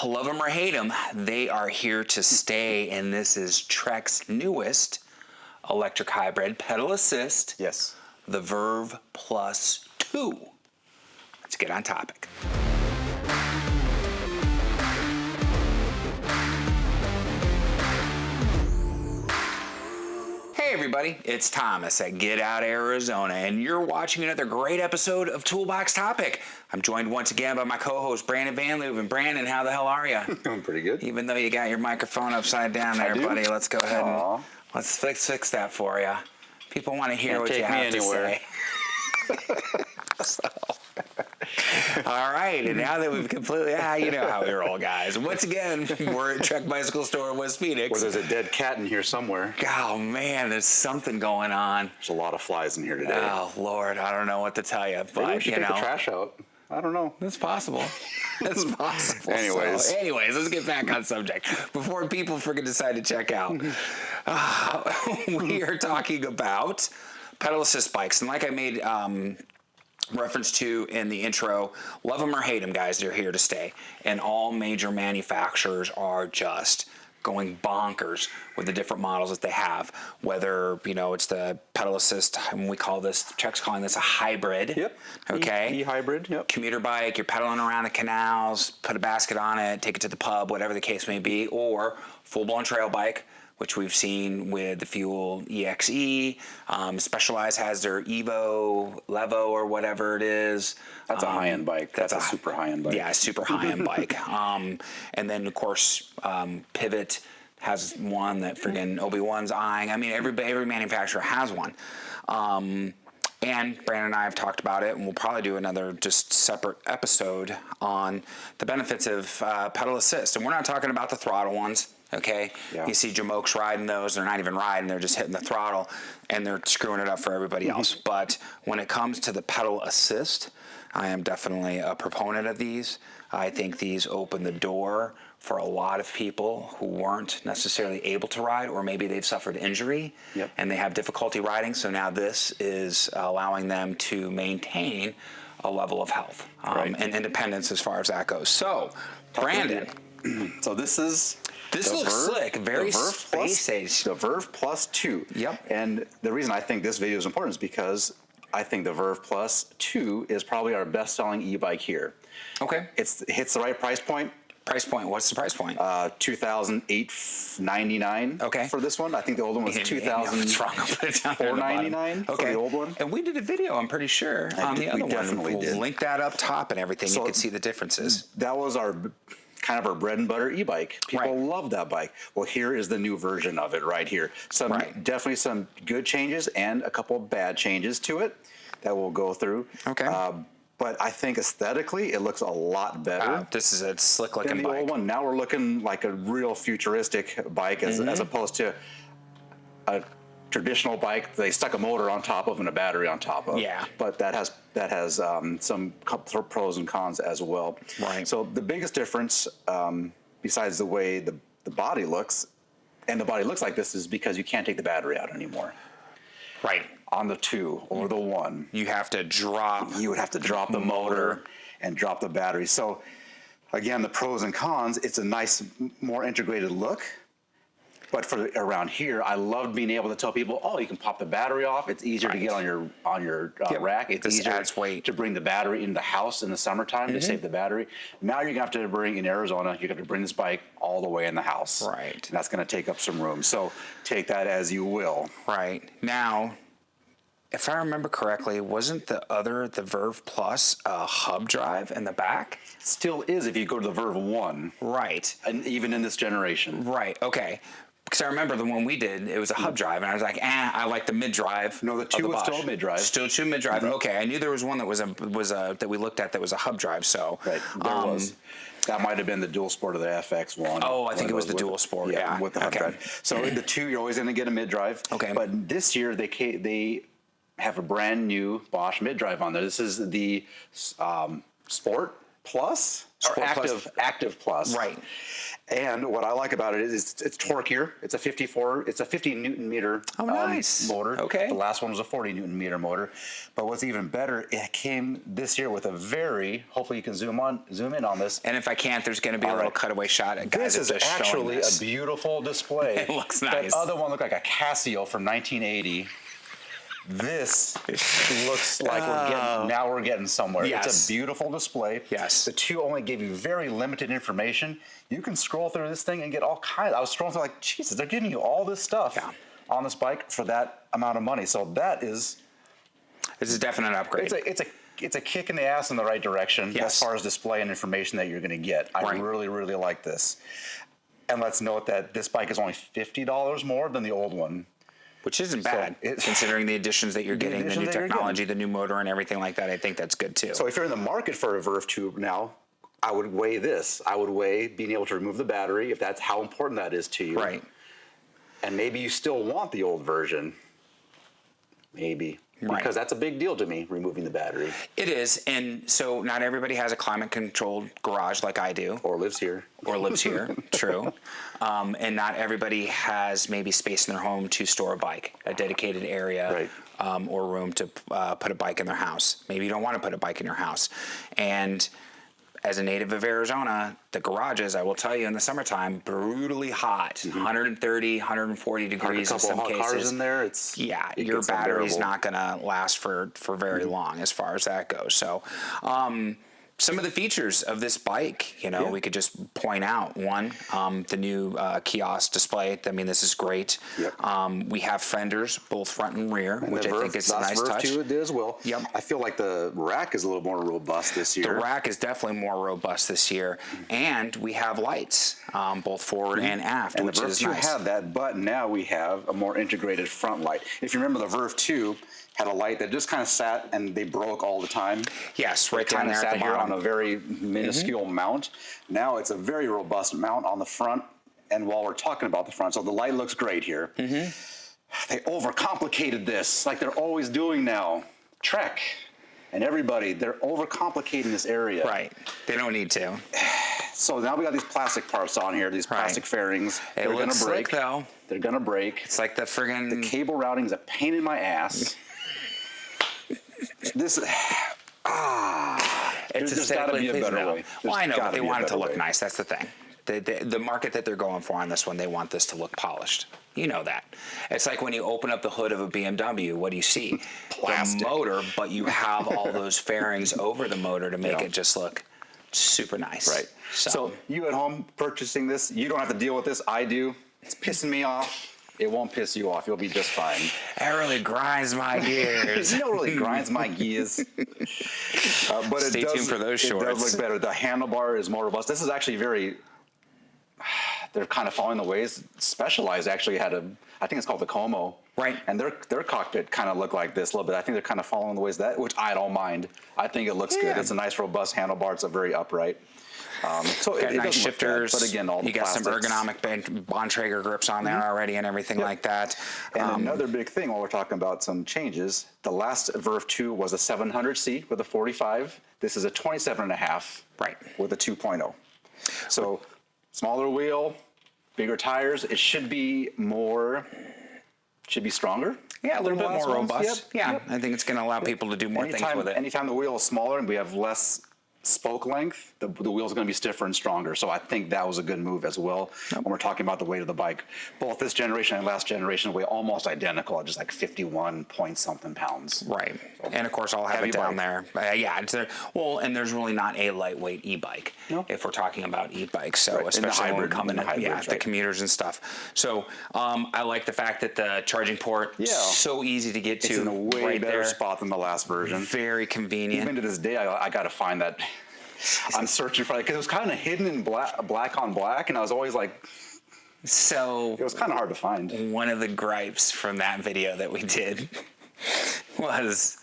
love them or hate them, they are here to stay, and this is Trek's newest electric hybrid pedal assist. Yes. The Verve Plus 2. Let's get on topic. Hey everybody, it's Thomas at Get Out Arizona, and you're watching another great episode of Toolbox Topic. I'm joined once again by my co-host Brandon Van Leuven. Brandon, how the hell are you? I'm pretty good. Even though you got your microphone upside down there, buddy, let's go ahead and let's fix that for you. People want to hear what you have to say. All right, and now that we've completely, you know how we roll, guys. Once again, we're at Trek Bicycle Store in West Phoenix. Well, there's a dead cat in here somewhere. Oh, man, there's something going on. There's a lot of flies in here today. Oh, Lord, I don't know what to tell you. But, maybe we should take the trash out. I don't know. It's possible. It's possible. Anyways, let's get back on subject. Before people freaking decide to check out, we are talking about pedal assist bikes. And like I made reference to in the intro, love them or hate them, guys, they're here to stay. And all major manufacturers are just going bonkers with the different models that they have, whether, it's the pedal assist, and we call this, Trek's calling this a hybrid. Yep. Okay. E-hybrid, yep. Commuter bike, you're pedaling around the canals, put a basket on it, take it to the pub, whatever the case may be, or full-blown trail bike, which we've seen with the Fuel EXE. Specialized has their Levo, or whatever it is. That's a high-end bike. That's a super high-end bike. Yeah, a super high-end bike. And then, of course, Pivot has one that friggin' Obi-Wan's eyeing. I mean, every manufacturer has one. And Brandon and I have talked about it, and we'll probably do another just separate episode on the benefits of pedal assist. And we're not talking about the throttle ones. Okay, yeah. You see Jamokes riding those, they're not even riding, they're just hitting the throttle, and they're screwing it up for everybody else. But when it comes to the pedal assist, I am definitely a proponent of these. I think these open the door for a lot of people who weren't necessarily able to ride, or maybe they've suffered injury, and they have difficulty riding, so now this is allowing them to maintain a level of health and independence as far as that goes. So, Brandon. So this looks slick, very space age. The Verve Plus 2. Yep. And the reason I think this video is important is because I think the Verve Plus 2 is probably our best-selling e-bike here. Okay. It hits the right price point. Price point. What's the price point? $2,899. For this one. I think the old one was $2,499 for the old one. And we did a video, I'm pretty sure, on the other one. Definitely did. We'll link that up top and everything. So you can see the differences. That was our kind of our bread and butter e-bike. People love that bike. Well, here is the new version of it right here. Definitely some good changes and a couple of bad changes to it that we'll go through. Okay. But I think aesthetically, it looks a lot better. This is a slick-looking bike. The old one. Now we're looking like a real futuristic bike as opposed to a traditional bike they stuck a motor on top of and a battery on top of. Yeah. But that has some pros and cons as well. Right. So the biggest difference, besides the way the body looks, and the body looks like this, is because you can't take the battery out anymore. Right. On the 2 or the 1. You have to drop. You would have to drop the motor and drop the battery. So again, the pros and cons, it's a nice, more integrated look. But for around here, I love being able to tell people, you can pop the battery off. It's easier to get on your rack. It's easier to bring the battery into the house in the summertime to save the battery. Now you're going to have to bring, in Arizona, you're going to bring this bike all the way in the house. Right. And that's going to take up some room. So take that as you will. Right. Now, if I remember correctly, wasn't the Verve Plus a hub drive in the back? Still is if you go to the Verve 1. Right. And even in this generation. Right. Okay. Because I remember the one we did, it was a hub drive, and I was like, I like the mid-drive. No, the 2 was still mid-drive. Still 2 mid-drive. Mm-hmm. Okay, I knew there was one that was that we looked at that was a hub drive. So there was. That might have been the dual sport of the FX one. Oh, I think it was the dual sport. Yeah, with the hub drive. So the 2, you're always going to get a mid-drive. Okay. But this year they have a brand new Bosch mid-drive on there. This is the Sport Plus or Active Plus. Right. And what I like about it is it's torquier. It's a 50 Newton meter motor. Okay. The last one was a 40 Newton meter motor. But what's even better, it came this year with a very, hopefully you can zoom in on this. And if I can't, there's going to be a little cutaway shot. This is actually a beautiful display. It looks nice. That other one looked like a Casio from 1980. This looks like we're getting somewhere. Yes. It's a beautiful display. Yes. The two only give you very limited information. You can scroll through this thing and get all kinds. I was scrolling through like, Jesus, they're giving you all this stuff on this bike for that amount of money. So this is a definite upgrade. It's a kick in the ass in the right direction as far as display and information that you're going to get. I really, really like this. And let's note that this bike is only $50 more than the old one. Which isn't bad, considering the additions that you're getting, the new technology, the new motor, and everything like that. I think that's good too. So if you're in the market for a Verve 2 now, I would weigh this. I would weigh being able to remove the battery, if that's how important that is to you. Right. And maybe you still want the old version. Maybe. Right. Because that's a big deal to me, removing the battery. It is, and so not everybody has a climate-controlled garage like I do. Or lives here. True. And not everybody has maybe space in their home to store a bike, a dedicated area or room to put a bike in their house. Maybe you don't want to put a bike in your house. And as a native of Arizona, the garages, I will tell you, in the summertime, brutally hot, 130, 140 degrees in some cases. Cars in there, your battery's not going to last for very long as far as that goes. So, some of the features of this bike, we could just point out. One, the new kiosk display. I mean, this is great. Yep. We have fenders, both front and rear, which I think is a nice Verve touch. 2 did as well. Yep. I feel like the rack is a little more robust this year. The rack is definitely more robust this year, and we have lights, both forward and aft, and which the Verve is 2 nice. had that, but now we have a more integrated front light. If you remember, the Verve 2 had a light that just kind of sat and they broke all the time. Yes, right down there sat at the here bottom. on a very minuscule mount. Now it's a very robust mount on the front. And while we're talking about the front, so the light looks great here. They overcomplicated this, like they're always doing now. Trek and everybody, they're overcomplicating this area. Right. They don't need to. So now we got these plastic parts on here, these plastic fairings. They're going to break. Though. They're going to break. It's like the friggin' The cable routing is a pain in my ass. This it's there's got to be a better way. Well, I know, but they want it to look nice. That's the thing. The market that they're going for on this one, they want this to look polished. You know that. It's like when you open up the hood of a BMW, what do you see? Plastic. The motor, but you have all those fairings over the motor to make it just look super nice. Right. So you at home purchasing this, you don't have to deal with this. I do. It's pissing me off. It won't piss you off. You'll be just fine. That really grinds my gears. You know, really grinds my gears. But Stay tuned for those shorts. It does look better. The handlebar is more robust. This is actually very. They're kind of following the ways. Specialized actually had I think it's called the Como. Right. And their cockpit kind of looked like this a little bit. I think they're kind of following the ways which I don't mind. I think it looks good. It's a nice, robust handlebar. It's a very upright. So got it nice doesn't shifters. Look bad, but again, all the you got plastics. some ergonomic Bontrager grips on there already and everything like that. And another big thing while we're talking about some changes, the last Verve 2 was a 700C with a 45. This is a 27.5 with a 2.0. So smaller wheel, bigger tires. It should be stronger. Yeah, a little bit more robust. Yep. I think it's going to allow people to do more things with it. Anytime the wheel is smaller and we have less spoke length, the wheel's going to be stiffer and stronger. So I think that was a good move as well when we're talking about the weight of the bike. Both this generation and last generation weigh almost identical at just like 51 point something pounds. Right. So, and of course I'll have it down there. And there's really not a lightweight e-bike if we're talking about e-bikes. So especially when we're coming the commuters and stuff. So I like the fact that the charging port is so easy to get to. It's in a way better spot than the last version. Very convenient. Even to this day, I got to find that. I'm searching for it because it was kind of hidden in black on black, and I was always like, so it was kind of hard to find. One of the gripes from that video that we did was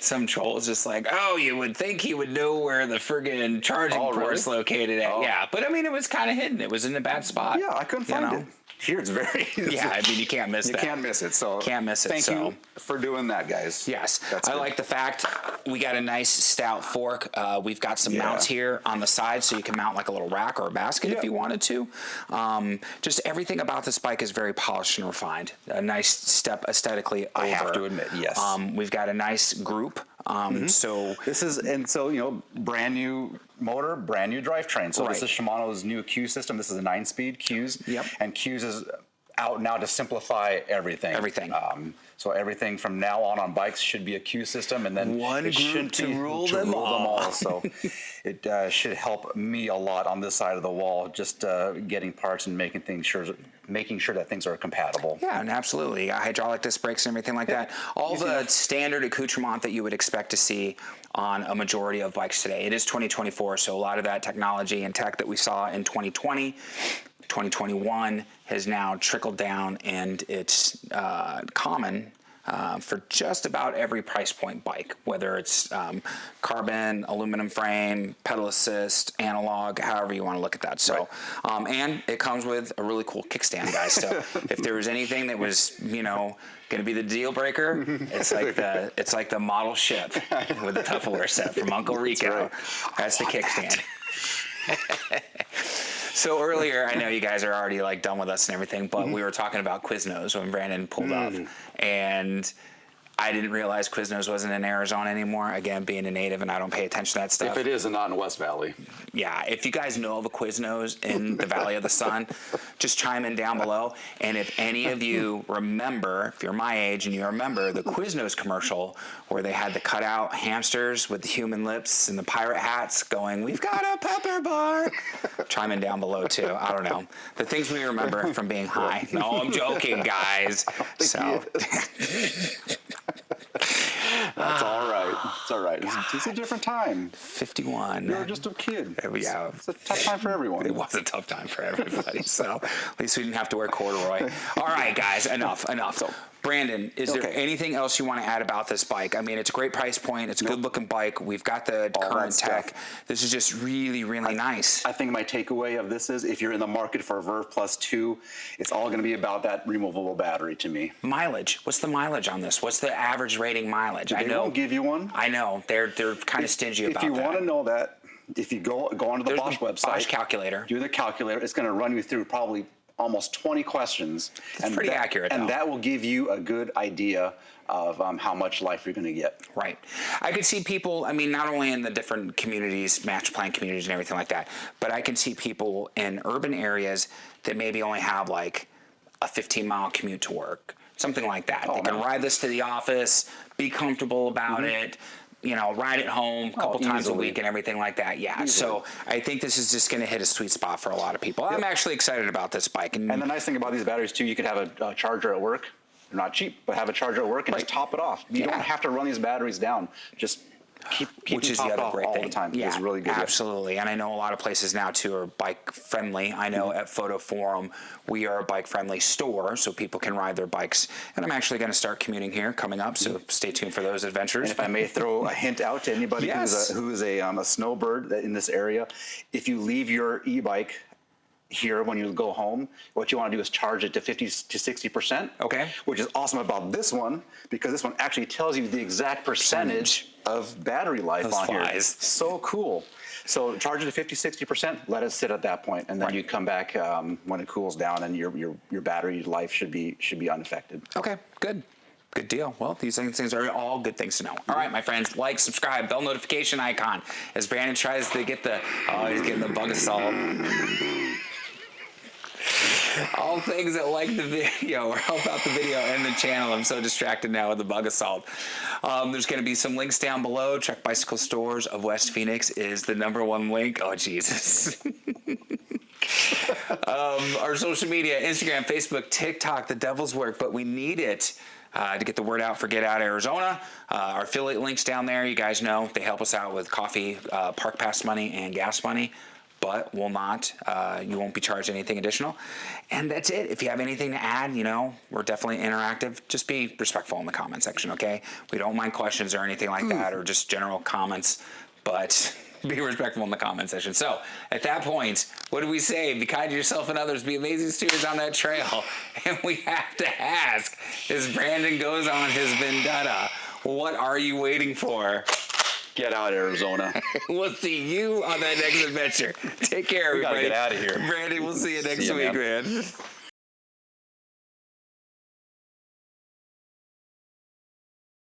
some troll's just like, oh, you would think he would know where the friggin' charging port's located at. Oh. Yeah, but I mean, it was kind of hidden. It was in a bad spot. Yeah, I couldn't find it. Here it's very yeah, I mean, you can't miss that. You can't miss it. So can't miss it. Thank you for doing that, guys. Yes, I like the fact we got a nice stout fork. We've got some mounts here on the side, so you can mount like a little rack or a basket if you wanted to. Just everything about this bike is very polished and refined. A nice step aesthetically over. I have to admit, yes. We've got a nice group. So this is, and so, you know, brand new motor, brand new drivetrain. So this is Shimano's new Q system. This is a 9-speed Qs. Yep. And Qs is out now to simplify everything. So everything from now on bikes should be a Q system, and then one group to rule them all. So it should help me a lot on this side of the wall, just getting parts and making sure that things are compatible. Yeah, and absolutely. Hydraulic disc brakes and everything like that. All the standard accoutrement that you would expect to see on a majority of bikes today. It is 2024, so a lot of that technology and tech that we saw in 2020, 2021 has now trickled down, and it's common for just about every price point bike, whether it's carbon, aluminum frame, pedal assist, analog, however you want to look at that. So, and it comes with a really cool kickstand, guys. So if there was anything that was, you know, going to be the deal breaker, it's like the model ship with the Tupperware set from Uncle Rico. That's the kickstand. So earlier, I know you guys are already like done with us and everything, but we were talking about Quiznos when Brandon pulled up, and I didn't realize Quiznos wasn't in Arizona anymore. Again, being a native, and I don't pay attention to that stuff. If it is, and not in West Valley. Yeah, if you guys know of a Quiznos in the Valley of the Sun, just chime in down below. And if any of you remember, if you're my age and you remember the Quiznos commercial where they had the cutout hamsters with the human lips and the pirate hats going, "We've got a pepper bar," chime in down below too. I don't know. The things we remember from being high. No, I'm joking, guys. So. That's all right. It's all right. It's a different time. 51. You're just a kid. Yeah. It's a tough time for everyone. It was a tough time for everybody. So at least we didn't have to wear corduroy. All right, guys, enough. So, Brandon, is there anything else you want to add about this bike? I mean, it's a great price point. It's a good-looking bike. We've got the current tech. This is just really, really nice. I think my takeaway of this is if you're in the market for a Verve Plus 2, it's all going to be about that removable battery to me. Mileage. What's the mileage on this? What's the average rating mileage? They won't give you one. I know. They're kind of stingy about that. If you want to know that, if you go onto the Bosch website. Bosch calculator. Do the calculator. It's going to run you through probably almost 20 questions. It's pretty accurate, and though. that will give you a good idea of how much life you're going to get. Right. I could see people, I mean, not only in the different communities, match plan communities and everything like that, but I can see people in urban areas that maybe only have like a 15-mile commute to work, something like that. They can ride this to the office, be comfortable about it, you know, ride it home a couple times a week and everything like that. Yeah. So I think this is just going to hit a sweet spot for a lot of people. I'm actually excited about this bike. And the nice thing about these batteries too, you could have a charger at work. They're not cheap, but have a charger at work and just top it off. You don't have to run these batteries down. Just keep which them is the topped other off great all thing. the time. Yeah, it's really good. Absolutely. And I know a lot of places now too are bike friendly. I know at Photo Forum we are a bike friendly store, so people can ride their bikes. And I'm actually going to start commuting here coming up, so stay tuned for those adventures. And if I may throw a hint out to anybody who's a snowbird in this area, if you leave your e-bike here when you go home, what you want to do is charge it to 50 to 60%. Okay. Which is awesome about this one, because this one actually tells you the exact percentage of battery life on here. So cool. So charge it to 50, 60%, let it sit at that point, and then you come back when it cools down, and your battery life should be unaffected. Okay, good. Good deal. Well, these things are all good things to know. All right, my friends, like, subscribe, bell notification icon. As Brandon tries to get he's getting the bug assault. All things that like the video or help out the video and the channel. I'm so distracted now with the bug assault. There's going to be some links down below. Trek Bicycle Stores of West Phoenix is the #1 link. Oh, Jesus. Our social media, Instagram, Facebook, TikTok, the devil's work, but we need it to get the word out for Get Out Arizona. Our affiliate links down there, you guys know, they help us out with coffee, park pass money, and gas money. but will not. You won't be charged anything additional. And that's it. If you have anything to add, we're definitely interactive. Just be respectful in the comment section, okay? We don't mind questions or anything like that, or just general comments, but be respectful in the comment section. So at that point, what do we say? Be kind to yourself and others. Be amazing stewards on that trail. And we have to ask, as Brandon goes on his vendetta, what are you waiting for? Get out, Arizona. We'll see you on that next adventure. Take care, everybody. We gotta get out of here. Brandon, we'll see you next week, man.